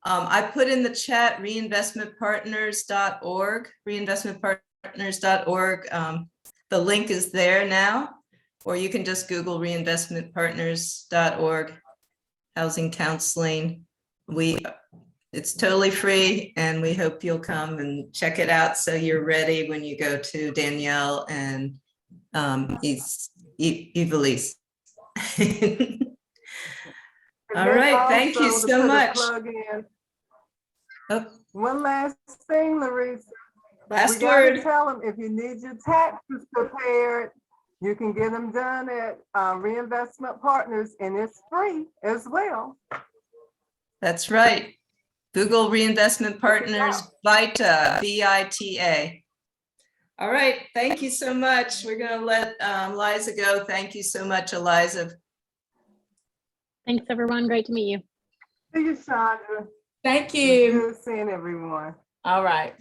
I put in the chat reinvestmentpartners.org, reinvestmentpartners.org. The link is there now, or you can just Google reinvestmentpartners.org, housing counseling. It's totally free, and we hope you'll come and check it out so you're ready when you go to Danielle and Evelise. All right, thank you Also, to so put a much. plug in. Oh, One last thing, Larissa. last We gotta word. tell them, if you need your taxes prepared, you can get them done at Reinvestment Partners, and it's free as well. That's right. Google Reinvestment Partners, VITA, VITA. All right, thank you so much. We're going to let Liza go. Thank you so much, Eliza. Thanks, everyone. Great to meet you. See you, Chandra. Thank It's you. good seeing everyone. All right.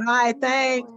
Bye, thanks.